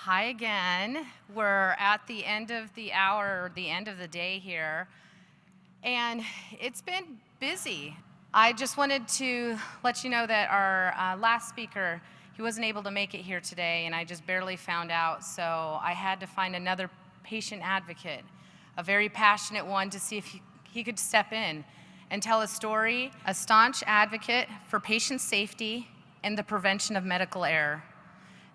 Hi again. We're at the end of the hour, or the end of the day here, and it's been busy. I just wanted to let you know that our last speaker, he wasn't able to make it here today, and I just barely found out, so I had to find another patient advocate, a very passionate one, to see if he could step in and tell a story, a staunch advocate for patient safety and the prevention of medical error.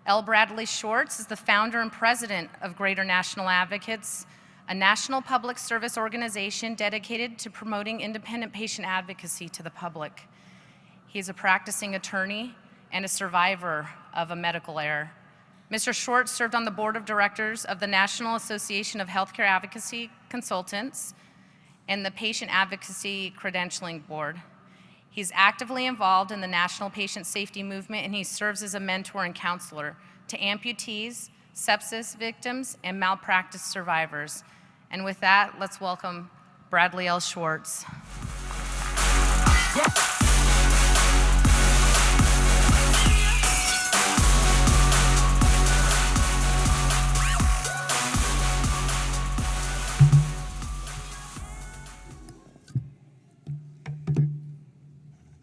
L. Bradley Schwartz is the founder and president of Greater National Advocates, a national public service organization dedicated to promoting independent patient advocacy to the public. He is a practicing attorney and a survivor of a medical error. Mr. Schwartz served on the board of directors of the National Association of Healthcare Advocacy Consultants and the Patient Advocacy Credentialing Board. He's actively involved in the national patient safety movement, and he serves as a mentor and counselor to amputees, sepsis victims, and malpractice survivors. And with that, let's welcome Bradley L. Schwartz.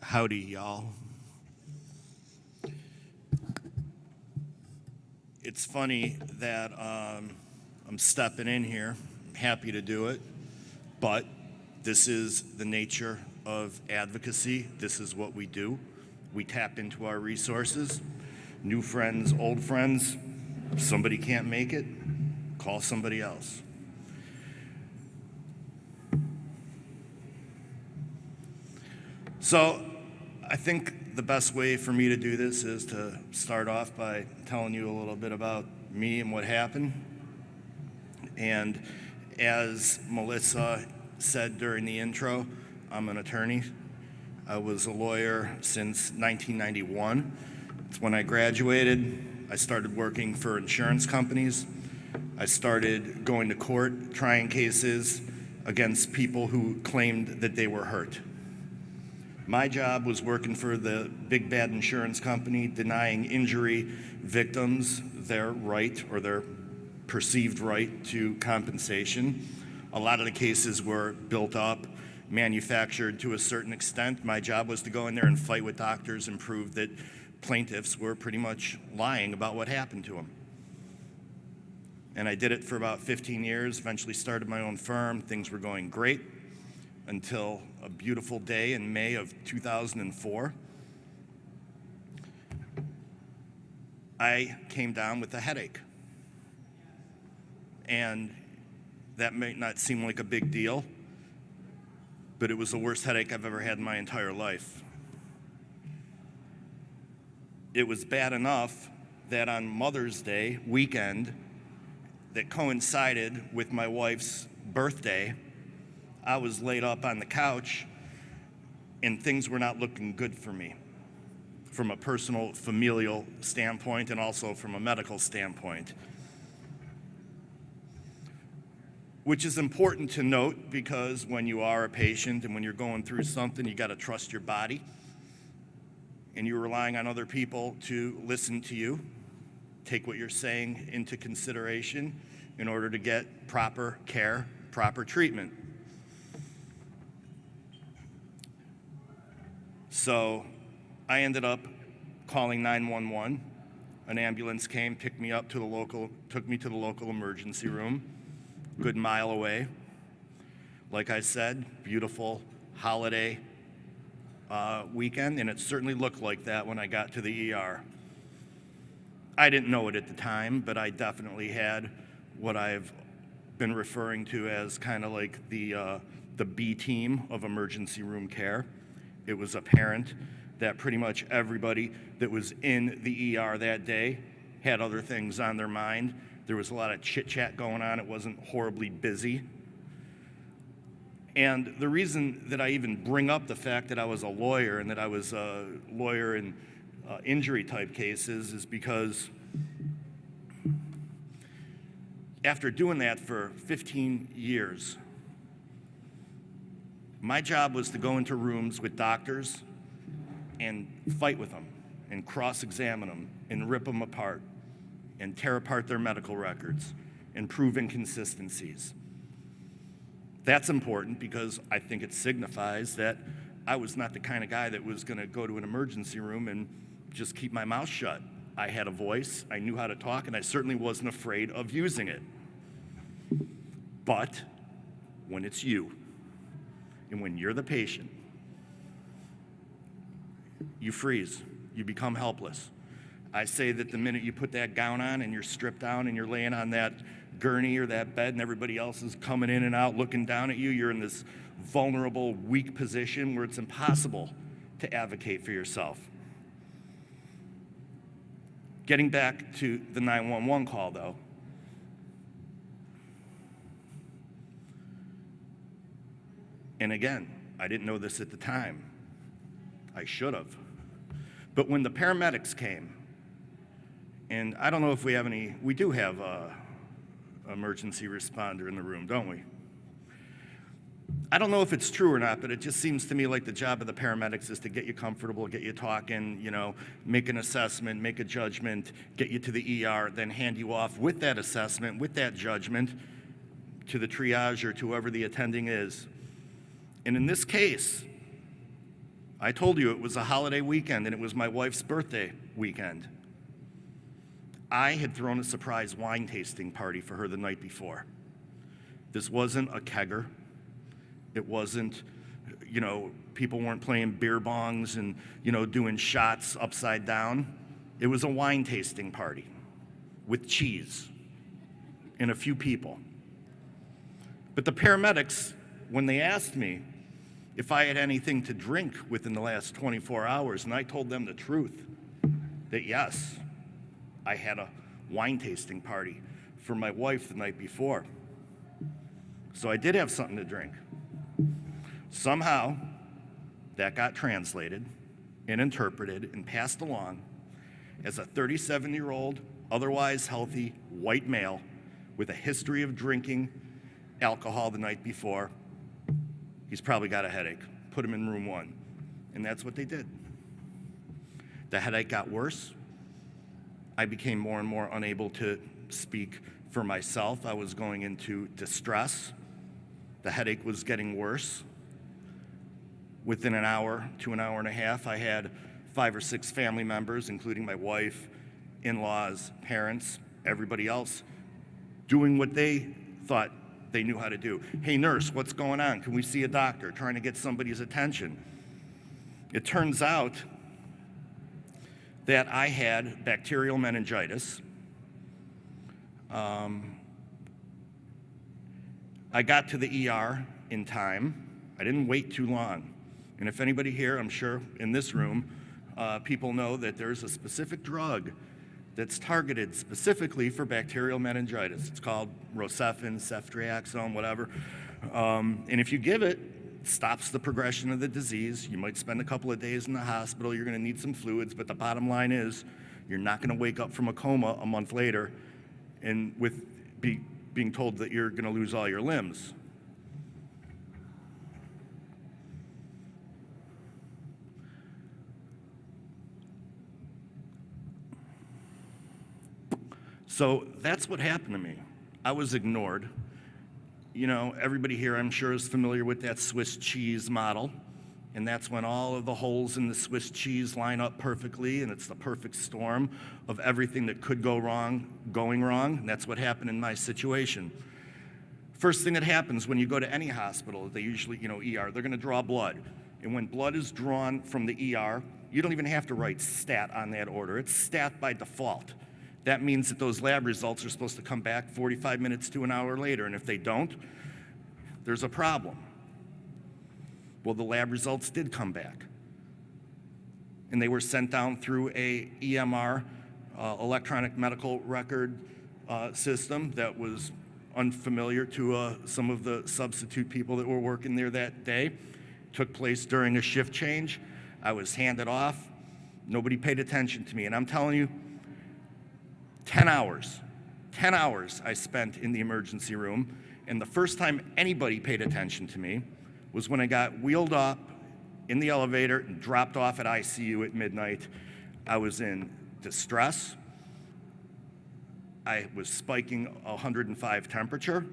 Howdy, y'all. It's funny that I'm stepping in here. I'm happy to do it, but this is the nature of advocacy. This is what we do. We tap into our resources. New friends, old friends. If somebody can't make it, call somebody else. So, I think the best way for me to do this is to start off by telling you a little bit about me and what happened. And as Melissa said during the intro, I'm an attorney. I was a lawyer since 1991. It's when I graduated. I started working for insurance companies. I started going to court, trying cases against people who claimed that they were hurt. My job was working for the big bad insurance company, denying injury victims their right or their perceived right to compensation. A lot of the cases were built up, manufactured to a certain extent. My job was to go in there and fight with doctors and prove that plaintiffs were pretty much lying about what happened to them. And I did it for about 15 years, eventually started my own firm. Things were going great until a beautiful day in May of 2004. I came down with a headache. And that may not seem like a big deal, but it was the worst headache I've ever had in my entire life. It was bad enough that on Mother's Day weekend, that coincided with my wife's birthday, I was laid up on the couch and things were not looking good for me from a personal, familial standpoint and also from a medical standpoint. Which is important to note because when you are a patient and when you're going through something, you gotta trust your body and you're relying on other people to listen to you, take what you're saying into consideration in order to get proper care, proper treatment. So I ended up calling 911. An ambulance came, took me to the local emergency room, a good mile away. Like I said, beautiful holiday weekend, and it certainly looked like that when I got to the ER. I didn't know it at the time, but I definitely had what I've been referring to as kind of like the B team of emergency room care. It was apparent that pretty much everybody that was in the ER that day had other things on their mind. There was a lot of chit-chat going on. It wasn't horribly busy. And the reason that I even bring up the fact that I was a lawyer and that I was a lawyer in injury type cases is because after doing that for 15 years, my job was to go into rooms with doctors and fight with them and cross-examine them and rip them apart and tear apart their medical records and prove inconsistencies. That's important because I think it signifies that I was not the kind of guy that was going to go to an emergency room and just keep my mouth shut. I had a voice, I knew how to talk, and I certainly wasn't afraid of using it. But when it's you, and when you're the patient, you freeze, you become helpless. I say that the minute you put that gown on and you're stripped down and you're laying on that gurney or that bed and everybody else is coming in and out looking down at you, you're in this vulnerable, weak position where it's impossible to advocate for yourself. Getting back to the 911 call, though, and again, I didn't know this at the time. I should have. But when the paramedics came, and I don't know if we have any, we do have an emergency responder in the room, don't we? I don't know if it's true or not, but it just seems to me like the job of the paramedics is to get you comfortable, get you talking, make an assessment, make a judgment, get you to the ER, then hand you off with that assessment, with that judgment, to the triage or to whoever the attending is. And in this case, I told you it was a holiday weekend and it was my wife's birthday weekend. I had thrown a surprise wine tasting party for her the night before. This wasn't a kegger. It wasn't, people weren't playing beer bongs and, doing shots upside down. It was a wine tasting party with cheese and a few people. But the paramedics, when they asked me if I had anything to drink within the last 24 hours, and I told them the truth, that yes, I had a wine tasting party for my wife the night before. So I did have something to drink. Somehow, that got translated and interpreted and passed along as a 37-year-old, otherwise healthy, white male with a history of drinking alcohol the night before. He's probably got a headache. Put him in room 1. And that's what they did. The headache got worse. I became more and more unable to speak for myself. I was going into distress. The headache was getting worse. Within an hour to an hour and a half, I had 5 or 6 family members, including my wife, in-laws, parents, everybody else, doing what they thought they knew how to do. Hey, nurse, what's going on? Can we see a doctor? Trying to get somebody's attention. It turns out that I had bacterial meningitis. I got to the ER in time. I didn't wait too long. And if anybody here, I'm sure in this room, people know that there's a specific drug that's targeted specifically for bacterial meningitis. It's called Rocephin, ceftriaxone, whatever. And if you give it, it stops the progression of the disease. You might spend a couple of days in the hospital. You're going to need some fluids, but the bottom line is you're not going to wake up from a coma a month later and with being told that you're going to lose all your limbs. So that's what happened to me. I was ignored. Everybody here, I'm sure, is familiar with that Swiss cheese model. And that's when all of the holes in the Swiss cheese line up perfectly, and it's the perfect storm of everything that could go wrong, going wrong. And that's what happened in my situation. First thing that happens when you go to any hospital, they usually, ER, they're gonna draw blood. And when blood is drawn from the ER, you don't even have to write stat on that order. It's stat by default. That means that those lab results are supposed to come back 45 minutes to an hour later, and if they don't, there's a problem. Well, the lab results did come back, and they were sent down through a EMR, electronic medical record system that was unfamiliar to some of the substitute people that were working there that day. Took place during a shift change. I was handed off. Nobody paid attention to me, and I'm telling you, 10 hours I spent in the emergency room, and the first time anybody paid attention to me was when I got wheeled up in the elevator and dropped off at ICU at midnight. I was in distress. I was spiking 105 temperature.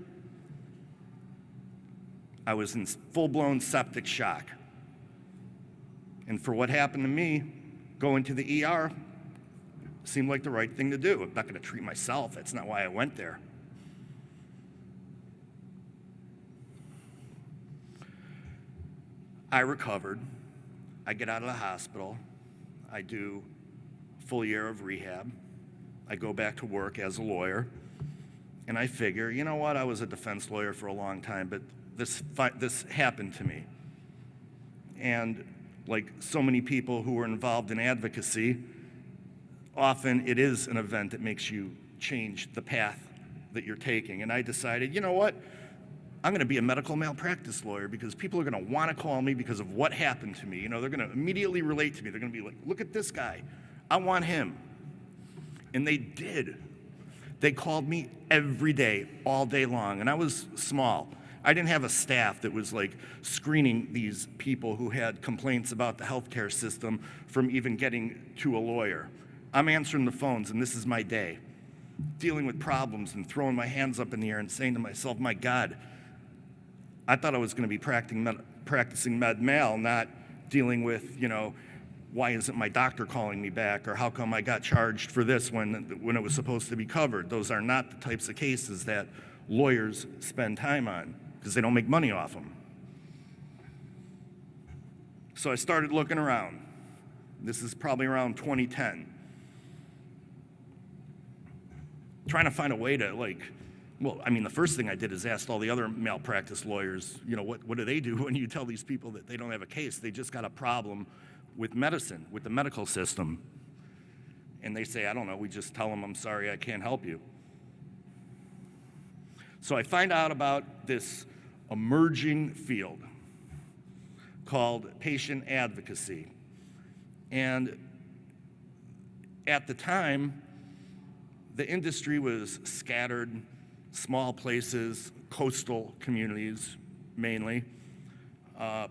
I was in full-blown septic shock. And for what happened to me, going to the ER seemed like the right thing to do. I'm not going to treat myself. That's not why I went there. I recovered. I get out of the hospital. I do a full year of rehab. I go back to work as a lawyer. And I figure, you know what? I was a defense lawyer for a long time, but this happened to me. And like so many people who are involved in advocacy, often it is an event that makes you change the path that you're taking. And I decided, you know what? I'm going to be a medical malpractice lawyer because people are going to want to call me because of what happened to me. You know, they're going to immediately relate to me. They're going to be like, look at this guy. I want him. And they did. They called me every day, all day long. And I was small. I didn't have a staff that was like screening these people who had complaints about the healthcare system from even getting to a lawyer. I'm answering the phones, and this is my day, dealing with problems and throwing my hands up in the air and saying to myself, my God, I thought I was going to be practicing med mal, not dealing with, you know, why isn't my doctor calling me back, or how come I got charged for this when it was supposed to be covered. Those are not the types of cases that lawyers spend time on because they don't make money off them. So I started looking around. This is probably around 2010. Trying to find a way to the first thing I did is asked all the other malpractice lawyers, you know, what do they do when you tell these people that they don't have a case? They just got a problem with medicine, with the medical system. And they say, I don't know, we just tell them, I'm sorry, I can't help you. So I find out about this emerging field called patient advocacy. And at the time, the industry was scattered, small places, coastal communities mainly,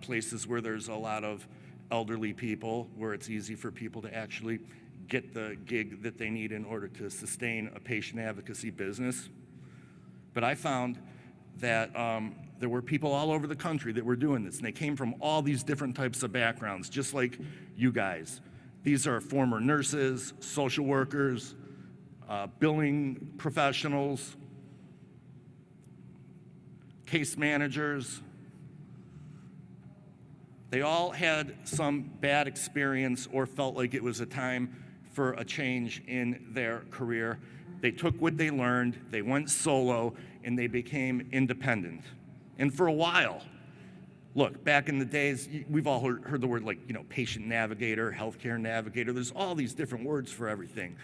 places where there's a lot of elderly people, where it's easy for people to actually get the gig that they need in order to sustain a patient advocacy business. But I found that there were people all over the country that were doing this, and they came from all these different types of backgrounds, just like you guys. These are former nurses, social workers, billing professionals, case managers. They all had some bad experience or felt like it was a time for a change in their career. They took what they learned, they went solo, and they became independent. And for a while, look, back in the days, we've all heard the word like, you know, patient navigator, healthcare navigator. There's all these different words for everything.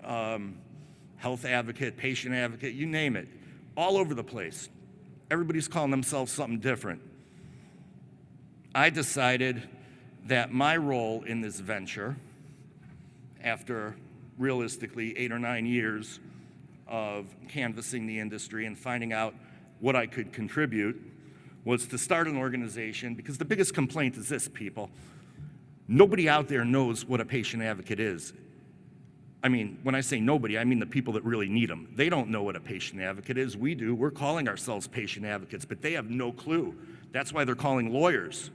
Health advocate, patient advocate, you name it, all over the place. Everybody's calling themselves something different. I decided that my role in this venture, after realistically 8 or 9 years of canvassing the industry and finding out what I could contribute, was to start an organization, because the biggest complaint is this, people. Nobody out there knows what a patient advocate is. I mean, when I say nobody, I mean the people that really need them. They don't know what a patient advocate is. We do. We're calling ourselves patient advocates, but they have no clue. That's why they're calling lawyers.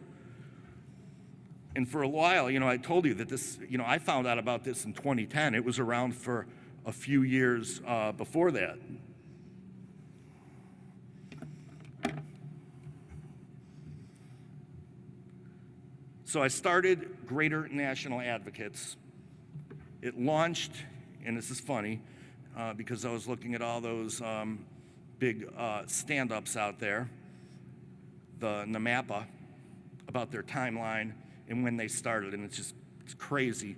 And for a while, you know, I told you that this, you know, I found out about this in 2010. It was around for a few years before that. So I started Greater National Advocates. It launched, and this is funny, because I was looking at all those big stand-ups out there, the NMAPA, about their timeline and when they started, and it's crazy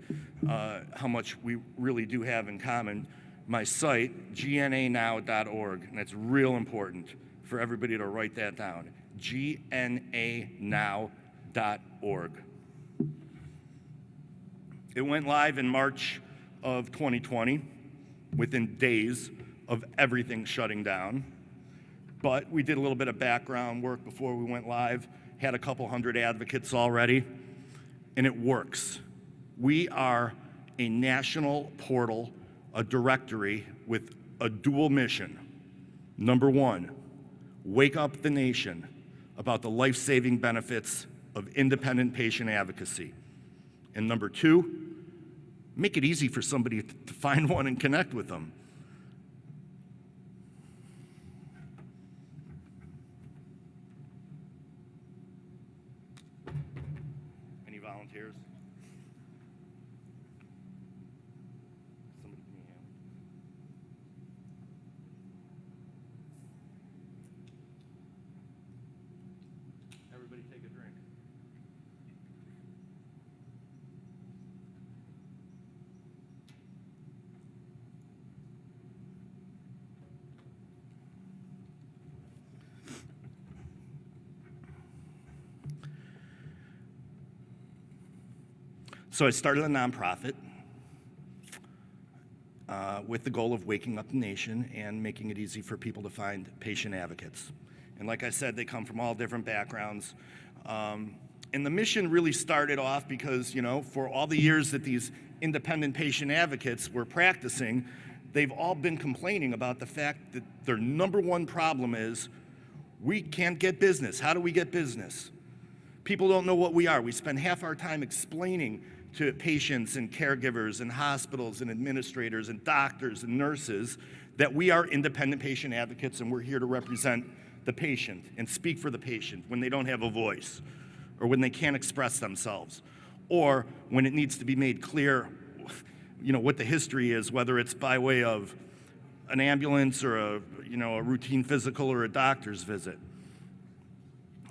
how much we really do have in common. My site, gnanow.org, and that's real important for everybody to write that down, gnanow.org. It went live in March of 2020, within days of everything shutting down. But we did a little bit of background work before we went live, had a couple hundred advocates already, and it works. We are a national portal, a directory with a dual mission. Number one, wake up the nation about the life-saving benefits of independent patient advocacy. And number two, make it easy for somebody to find one and connect with them. Any volunteers? Somebody give me a hand. Everybody take a drink. So I started a nonprofit with the goal of waking up the nation and making it easy for people to find patient advocates. And like I said, they come from all different backgrounds. And the mission really started off because, for all the years that these independent patient advocates were practicing, they've all been complaining about the fact that their number one problem is we can't get business. How do we get business? People don't know what we are. We spend half our time explaining to patients and caregivers and hospitals and administrators and doctors and nurses that we are independent patient advocates and we're here to represent the patient and speak for the patient when they don't have a voice or when they can't express themselves or when it needs to be made clear, what the history is, whether it's by way of an ambulance or a routine physical or a doctor's visit.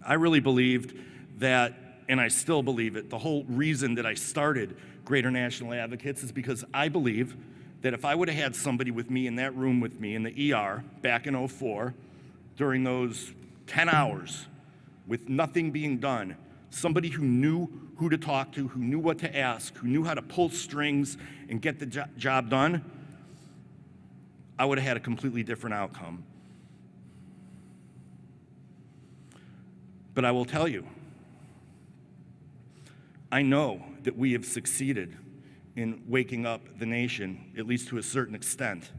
I really believed that, and I still believe it, the whole reason that I started Greater National Advocates is because I believe that if I would have had somebody with me in that room with me in the ER back in '04 during those 10 hours with nothing being done, somebody who knew who to talk to, who knew what to ask, who knew how to pull strings and get the job done, I would have had a completely different outcome. But I will tell you, I know that we have succeeded in waking up the nation, at least to a certain extent.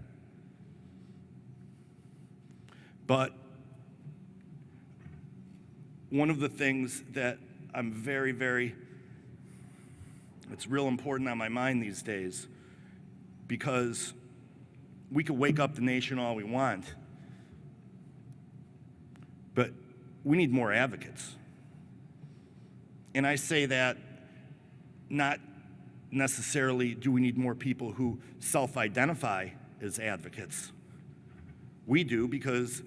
But one of the things that I'm it's real important on my mind these days, because we could wake up the nation all we want, but we need more advocates. And I say that not necessarily do we need more people who self-identify as advocates. We do because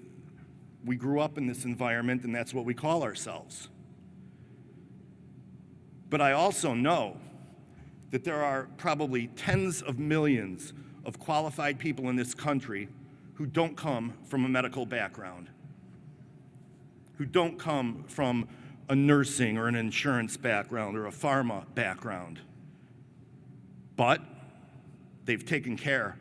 we grew up in this environment and that's what we call ourselves. But I also know that there are probably tens of millions of qualified people in this country who don't come from a medical background, who don't come from a nursing or an insurance background or a pharma background. But they've taken care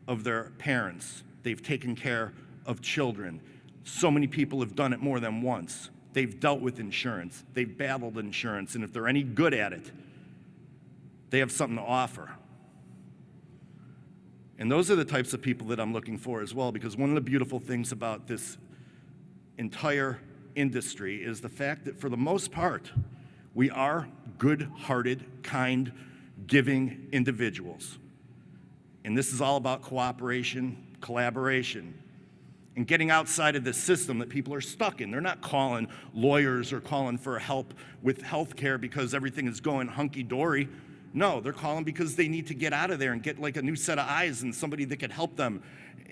of their parents. They've taken care of children. So many people have done it more than once. They've dealt with insurance. They've battled insurance. And if they're any good at it, they have something to offer. And those are the types of people that I'm looking for as well, because one of the beautiful things about this entire industry is the fact that for the most part, we are good-hearted, kind, giving individuals. And this is all about cooperation, collaboration, and getting outside of the system that people are stuck in. They're not calling lawyers or calling for help with health care because everything is going hunky-dory. No, they're calling because they need to get out of there and get like a new set of eyes and somebody that could help them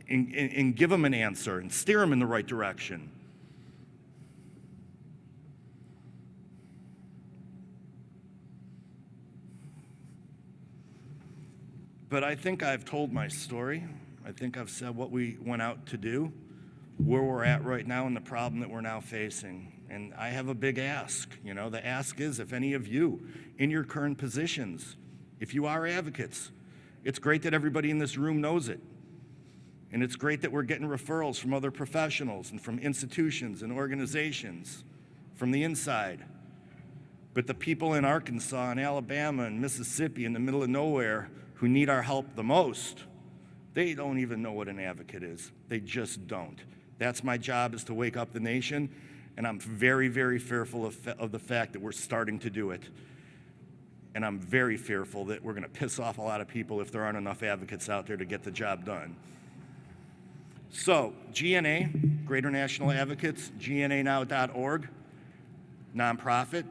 and give them an answer and steer them in the right direction. But I think I've told my story. I think I've said what we went out to do, where we're at right now, and the problem that we're now facing. And I have a big ask. The ask is, if any of you in your current positions, if you are advocates, it's great that everybody in this room knows it. And it's great that we're getting referrals from other professionals and from institutions and organizations from the inside. But the people in Arkansas and Alabama and Mississippi in the middle of nowhere who need our help the most, They don't even know what an advocate is. They just don't. That's my job, is to wake up the nation, and I'm very, very fearful of the fact that we're starting to do it. And I'm very fearful that we're going to piss off a lot of people if there aren't enough advocates out there to get the job done. So, GNA, Greater National Advocates, gnanow.org, nonprofit,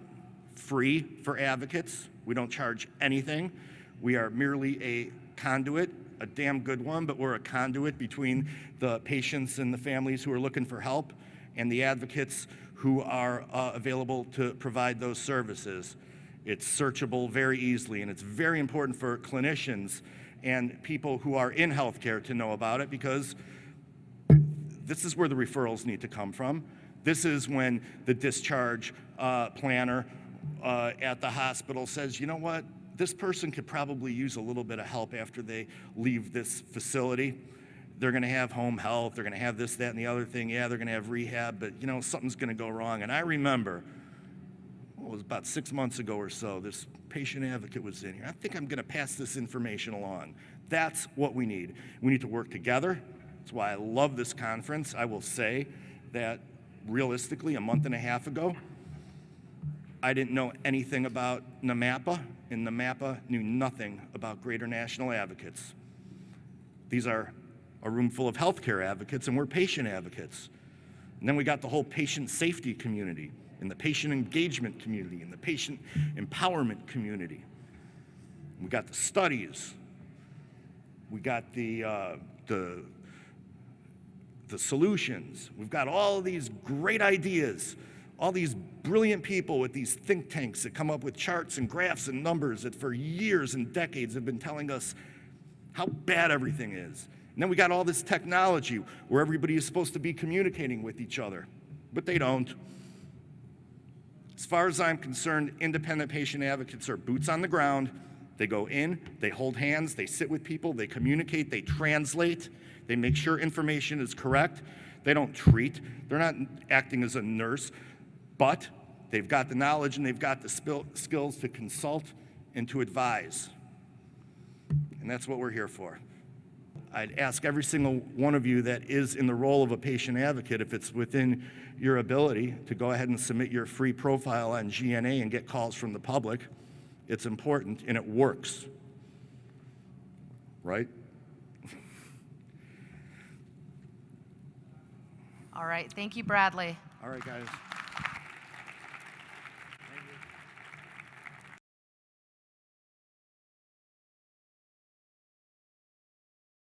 free for advocates. We don't charge anything. We are merely a conduit, a damn good one, but we're a conduit between the patients and the families who are looking for help and the advocates who are available to provide those services. It's searchable very easily, and it's very important for clinicians and people who are in healthcare to know about it, because this is where the referrals need to come from. This is when the discharge planner at the hospital says, you know what, this person could probably use a little bit of help after they leave this facility. They're gonna have home health, they're gonna have this, that, and the other thing. Yeah, they're gonna have rehab, but you know, something's gonna go wrong. And I remember, it was about 6 months ago or so, this patient advocate was in here. I think I'm gonna pass this information along. That's what we need. We need to work together. That's why I love this conference. I will say that realistically, a month and a half ago, I didn't know anything about NMAPA, and NMAPA knew nothing about Greater National Advocates. These are a room full of healthcare advocates, and we're patient advocates. And then we got the whole patient safety community, and the patient engagement community, and the patient empowerment community. We got the studies. We got the solutions. We've got all these great ideas, all these brilliant people with these think tanks that come up with charts and graphs and numbers that for years and decades have been telling us how bad everything is. And then we got all this technology where everybody is supposed to be communicating with each other, but they don't. As far as I'm concerned, independent patient advocates are boots on the ground. They go in, they hold hands, they sit with people, they communicate, they translate, they make sure information is correct. They don't treat. They're not acting as a nurse, but they've got the knowledge and they've got the skills to consult and to advise. And that's what we're here for. I'd ask every single one of you that is in the role of a patient advocate, if it's within your ability, to go ahead and submit your free profile on GNA and get calls from the public. It's important and it works, right? All right, thank you, Bradley. All right, guys.